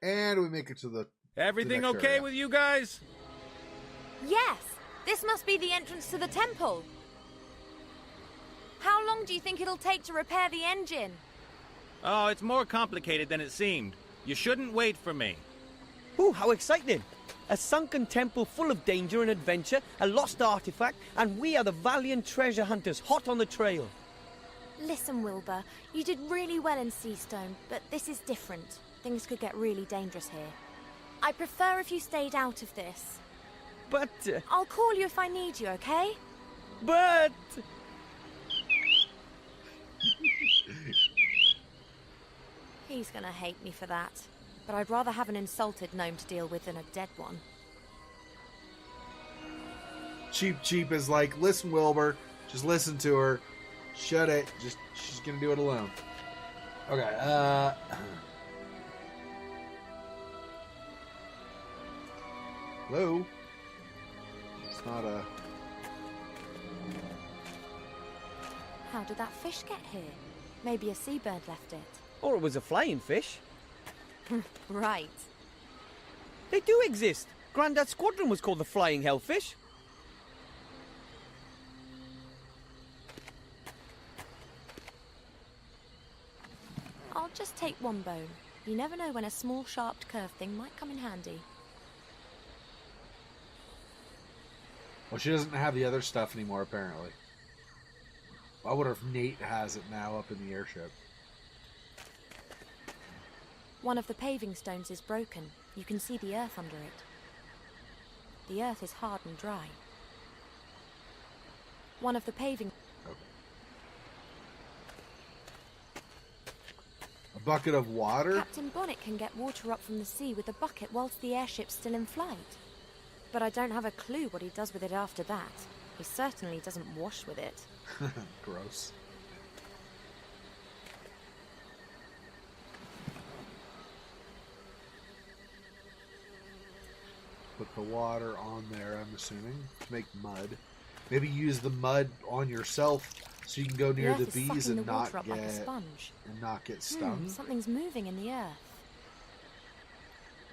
And we make it to the Everything okay area. with you guys? Yes! This must be the entrance to the temple. How long do you think it'll take to repair the engine? Oh, it's more complicated than it seemed. You shouldn't wait for me. Ooh, how exciting! A sunken temple full of danger and adventure, a lost artifact, and we are the valiant treasure hunters hot on the trail. Listen, Wilbur, you did really well in Seastone, but this is different. Things could get really dangerous here. I prefer if you stayed out of this. But... I'll call you if I need you, okay? But... He's gonna hate me for that. But I'd rather have an insulted gnome to deal with than a dead one. Cheap is like, listen, Wilbur, just listen to her. Shut it. She's gonna do it alone. Okay, hello? It's not a... How did that fish get here? Maybe a seabird left it. Or it was a flying fish. Right. They do exist. Grandad's squadron was called the Flying Hellfish. I'll just take one bone. You never know when a small, sharp, curved thing might come in handy. Well, she doesn't have the other stuff anymore, apparently. I wonder if Nate has it now up in the airship. One of the paving stones is broken. You can see the earth under it. The earth is hard and dry. One of the paving... Okay. A bucket of water? Captain Bonnet can get water up from the sea with a bucket whilst the airship's still in flight. But I don't have a clue what he does with it after that. He certainly doesn't wash with it. Gross. Put the water on there, I'm assuming, to make mud. Maybe use the mud on yourself so you can go near the bees and not get like a sponge. And not get stung. Something's moving in the earth.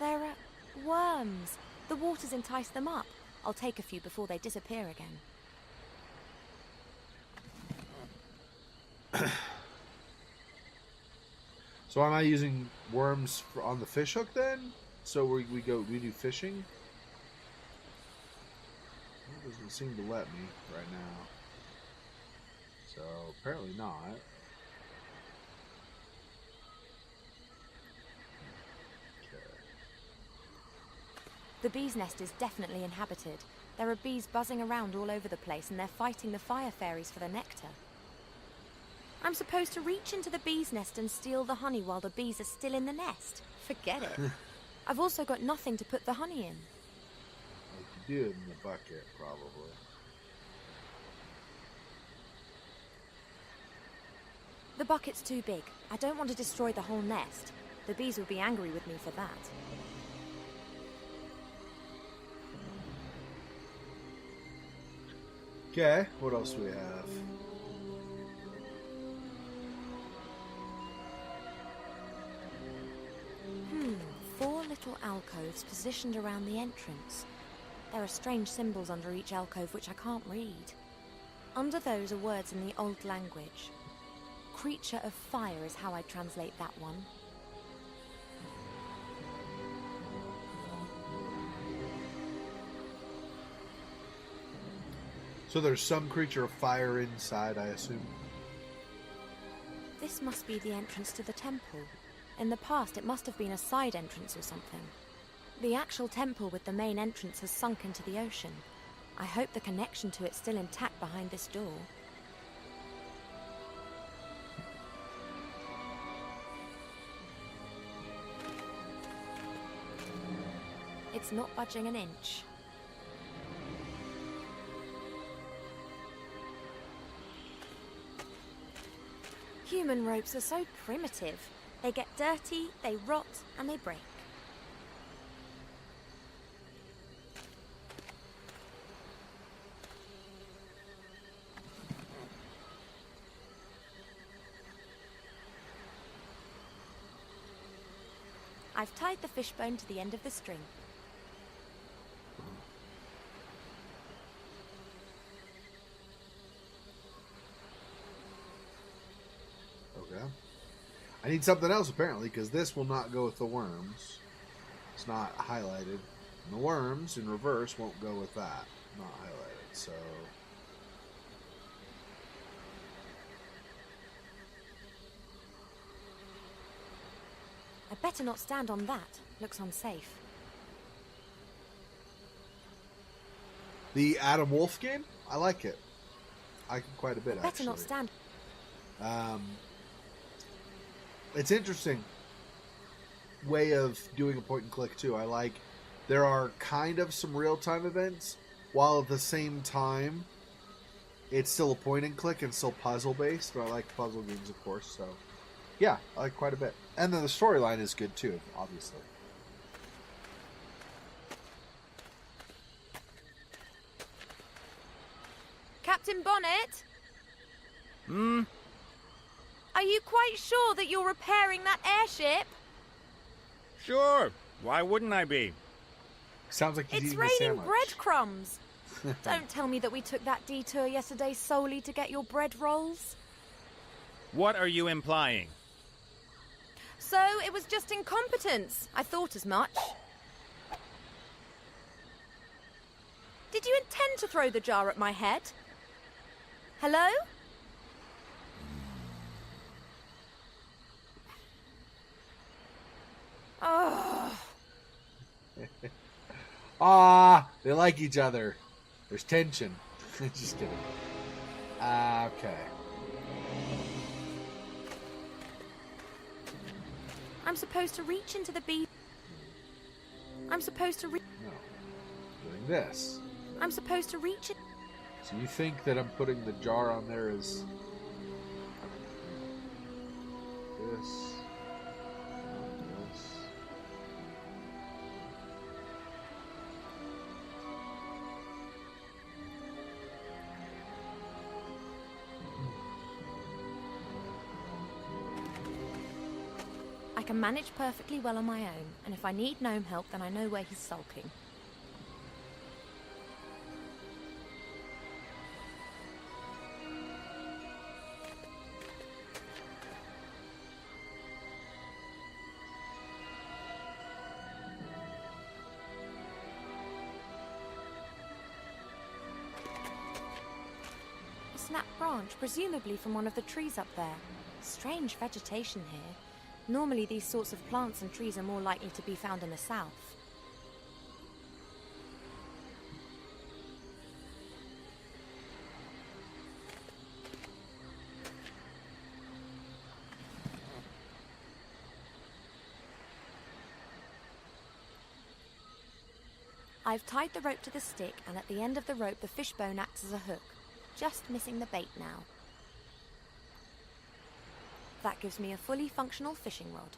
There are worms. The water's enticed them up. I'll take a few before they disappear again. So am I using worms on the fish hook then? So we do fishing? It doesn't seem to let me right now. So apparently not. Okay. The bee's nest is definitely inhabited. There are bees buzzing around all over the place and they're fighting the fire fairies for the nectar. I'm supposed to reach into the bee's nest and steal the honey while the bees are still in the nest. Forget it. I've also got nothing to put the honey in. You could do it in the bucket, probably. The bucket's too big. I don't want to destroy the whole nest. The bees would be angry with me for that. Okay, what else do we have? 4 little alcoves positioned around the entrance. There are strange symbols under each alcove which I can't read. Under those are words in the old language. Creature of fire is how I translate that one. So there's some creature of fire inside, I assume. This must be the entrance to the temple. In the past, it must have been a side entrance or something. The actual temple with the main entrance has sunk into the ocean. I hope the connection to it's still intact behind this door. It's not budging an inch. Human ropes are so primitive. They get dirty, they rot, and they break. I've tied the fishbone to the end of the string. Okay. I need something else, apparently, because this will not go with the worms. It's not highlighted. And the worms, in reverse, won't go with that. Not highlighted, so... I'd better not stand on that. Looks unsafe. The Adam Wolf game? I like it. I like it quite a bit, Better actually. not stand. It's interesting way of doing a point and click too. I like there are kind of some real-time events, while at the same time it's still a point and click and still puzzle based. But I like puzzle games, of course. So yeah, I like quite a bit. And then the storyline is good too, obviously. Captain Bonnet? Hmm? Are you quite sure that you're repairing that airship? Sure. Why wouldn't I be? Sounds like he's It's eating a raining sandwich. breadcrumbs. Don't tell me that we took that detour yesterday solely to get your bread rolls. What are you implying? So it was just incompetence. I thought as much. Did you intend to throw the jar at my head? Hello? Oh. Ah, they like each other. There's tension. Just kidding. Okay. I'm supposed to reach into the bee. I'm supposed to reach. No. Doing this. I'm supposed to reach it. So you think that I'm putting the jar on there as this? This. I can manage perfectly well on my own, and if I need gnome help, then I know where he's sulking. A snapped branch, presumably from one of the trees up there. Strange vegetation here. Normally these sorts of plants and trees are more likely to be found in the south. I've tied the rope to the stick, and at the end of the rope the fishbone acts as a hook. Just missing the bait now. That gives me a fully functional fishing rod.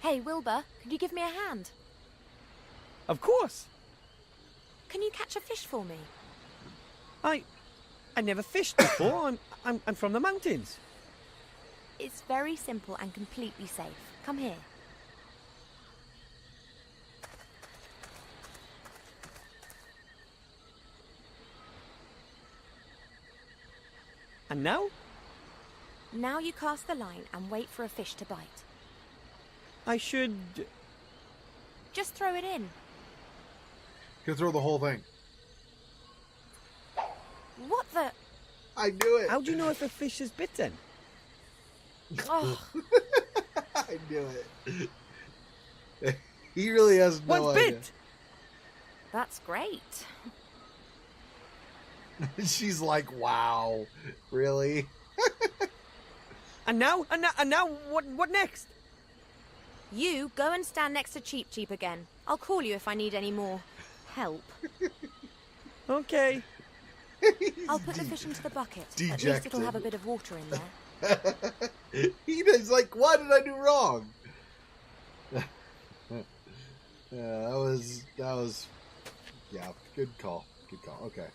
Hey, Wilbur, could you give me a hand? Of course. Can you catch a fish for me? I never fished before. I'm from the mountains. It's very simple and completely safe. Come here. And now? Now you cast the line and wait for a fish to bite. I should... Just throw it in. You can throw the whole thing. What the... I knew it. How do you know if a fish is bitten? Oh, I knew it. He really has no One's idea. bit! that's great. She's like, wow, really? And now, what next? You go and stand next to Cheep Cheep again. I'll call you if I need any more help. Okay. I'll put the fish into the bucket. At least Dejected. it'll have a bit of water in there. He's like, what did I do wrong? Yeah, that was, yeah, good call. Good call. Okay.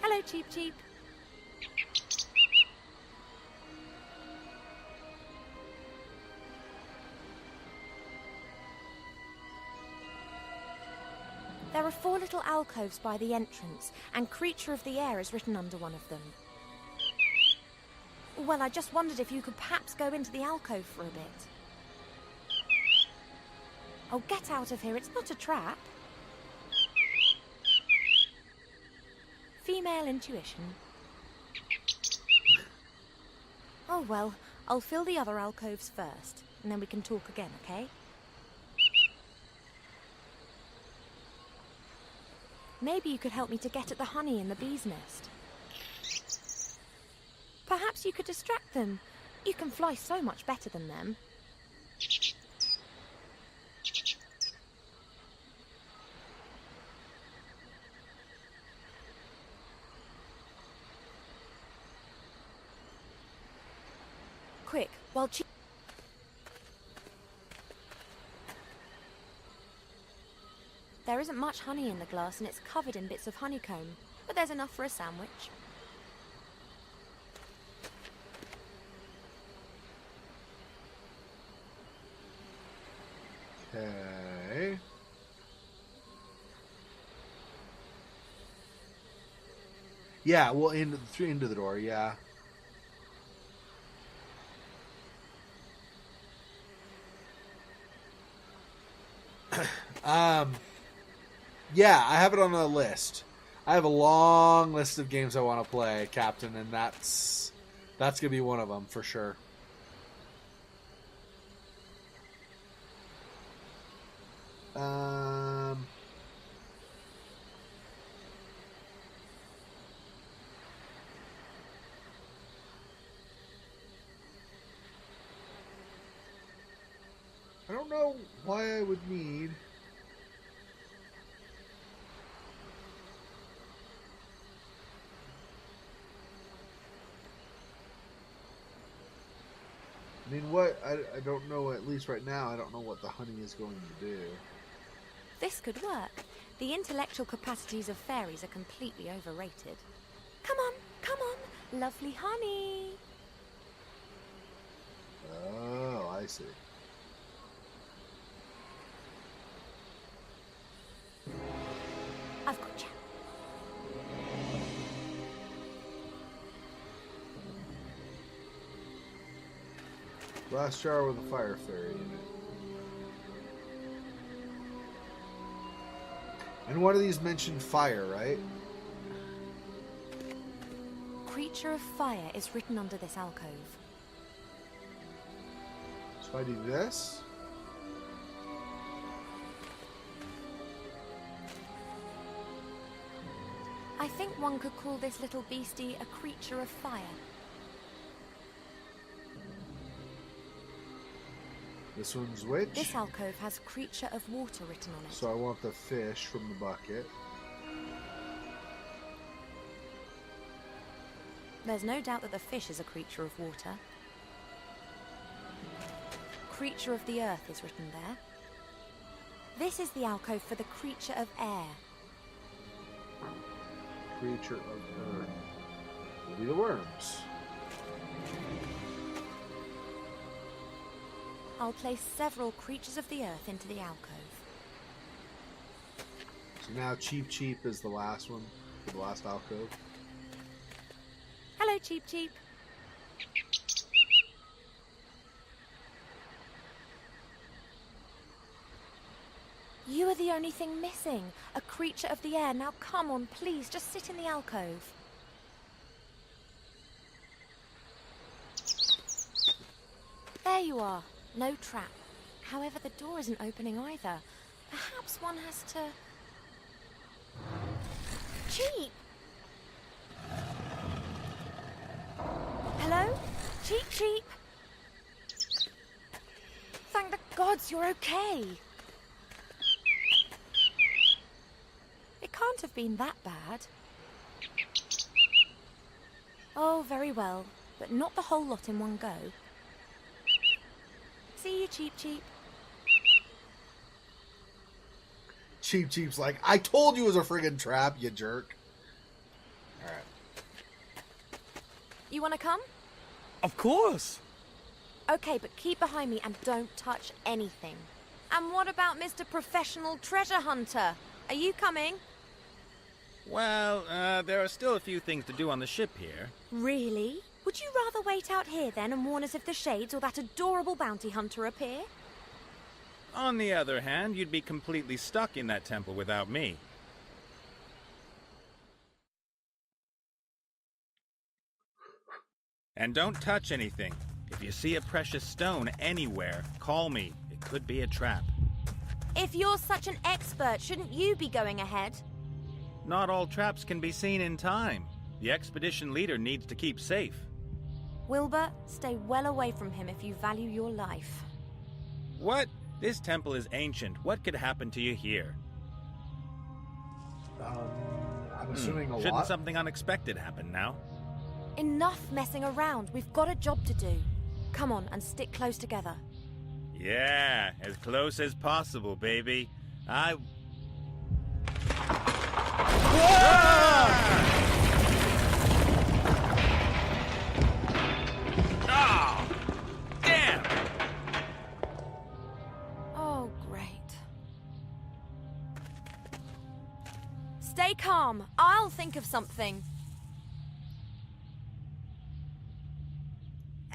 Hello, Cheep Cheep. There are 4 little alcoves by the entrance, and Creature of the Air is written under one of them. Well, I just wondered if you could perhaps go into the alcove for a bit. Oh, get out of here, it's not a trap. Female intuition. Oh well, I'll fill the other alcoves first, and then we can talk again, okay? Maybe you could help me to get at the honey in the bee's nest. Perhaps you could distract them. You can fly so much better than them. Quick, while There isn't much honey in the glass and it's covered in bits of honeycomb, but there's enough for a sandwich. Okay. Yeah, well, into the door, yeah. Yeah, I have it on a list. I have a long list of games I want to play, Captain, and that's gonna be one of them for sure. I don't know why I would need. I mean, I don't know, at least right now, I don't know what the honey is going to do. This could work. The intellectual capacities of fairies are completely overrated. Come on, lovely honey. Oh, I see. I've got you. Glass jar with a fire fairy in it. And one of these mentioned fire, right? Creature of Fire is written under this alcove. So if I do this. I think one could call this little beastie a creature of fire. This one's which? This alcove has creature of water written on it. So I want the fish from the bucket. There's no doubt that the fish is a creature of water. Creature of the earth is written there. This is the alcove for the creature of air. Creature of earth. Will be the worms. I'll place several creatures of the earth into the alcove. So now Cheep Cheep is the last one, the last alcove. Hello, Cheep Cheep. You are the only thing missing. A creature of the air. Now come on, please, just sit in the alcove. There you are. No trap. However, the door isn't opening either. Perhaps one has to... Cheep! Hello? Cheep Cheep? Thank the gods you're okay. It can't have been that bad. Oh, very well, but not the whole lot in one go. See you, Cheep Cheep. Cheep Cheep's like, I told you it was a friggin' trap, you jerk. Alright. You want to come? Of course. Okay, but keep behind me and don't touch anything. And what about Mr. Professional Treasure Hunter? Are you coming? Well, there are still a few things to do on the ship here. Really? Would you rather wait out here then and warn us if the shades or that adorable bounty hunter appear? On the other hand, you'd be completely stuck in that temple without me. And don't touch anything. If you see a precious stone anywhere, call me. It could be a trap. If you're such an expert, shouldn't you be going ahead? Not all traps can be seen in time. The expedition leader needs to keep safe. Wilbur, stay well away from him if you value your life. What? This temple is ancient. What could happen to you here? I'm assuming a lot. Shouldn't something unexpected happen now? Enough messing around. We've got a job to do. Come on and stick close together. Yeah, as close as possible, baby. Oh, damn! Oh, great. Stay calm. I'll think of something.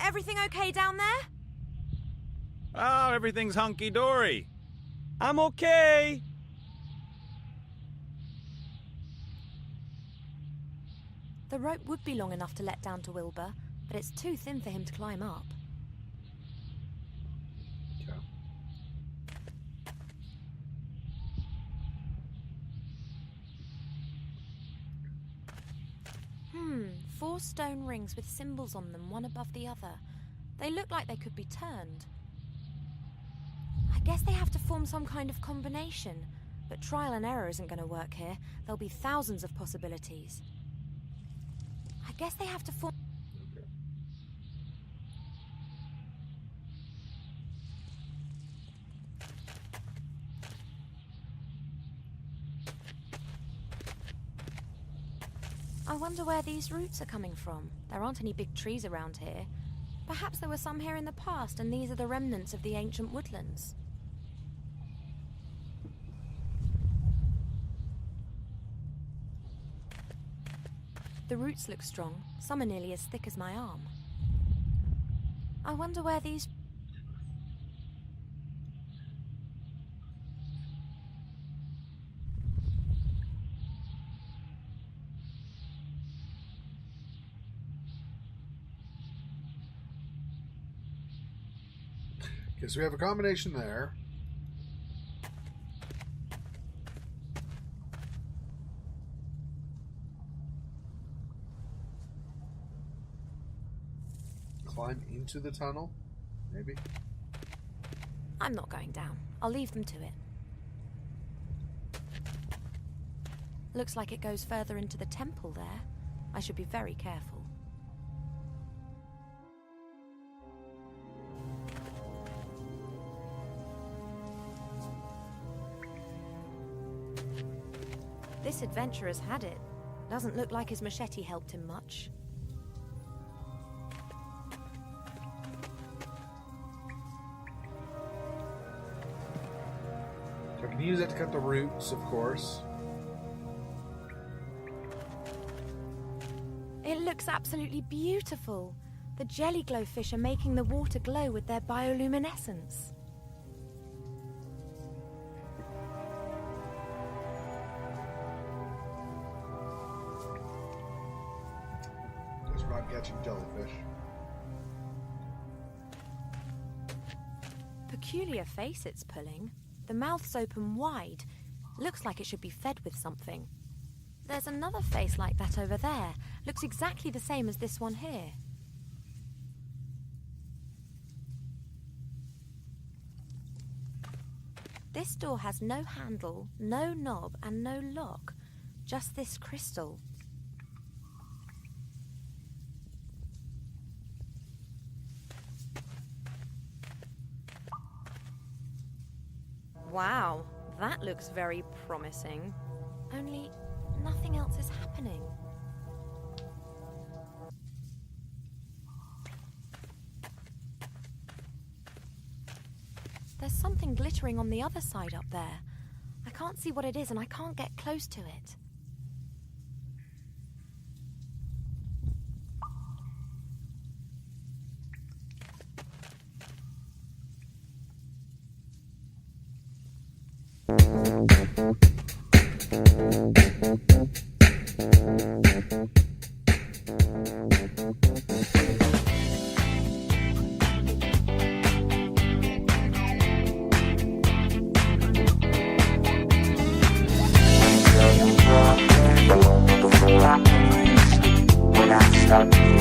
Everything okay down there? Oh, everything's hunky-dory. I'm okay. The rope would be long enough to let down to Wilbur, but it's too thin for him to climb up. Okay. Four stone rings with symbols on them, one above the other. They look like they could be turned. I guess they have to form some kind of combination, but trial and error isn't going to work here. There'll be thousands of possibilities. I guess they have to form... I wonder where these roots are coming from. There aren't any big trees around here. Perhaps there were some here in the past, and these are the remnants of the ancient woodlands. The roots look strong. Some are nearly as thick as my arm. I wonder where these... Guess we have a combination there. Climb into the tunnel? Maybe. I'm not going down. I'll leave them to it. Looks like it goes further into the temple there. I should be very careful. This adventurer's had it. Doesn't look like his machete helped him much. So I can use that to cut the roots, of course. It looks absolutely beautiful. The jelly glowfish are making the water glow with their bioluminescence. Guess we're not catching jellyfish. Peculiar face it's pulling. The mouth's open wide. Looks like it should be fed with something. There's another face like that over there. Looks exactly the same as this one here. This door has no handle, no knob, and no lock. Just this crystal. Wow, that looks very promising. Only nothing else is happening. There's something glittering on the other side up there. I can't see what it is and I can't get close to it. When I stop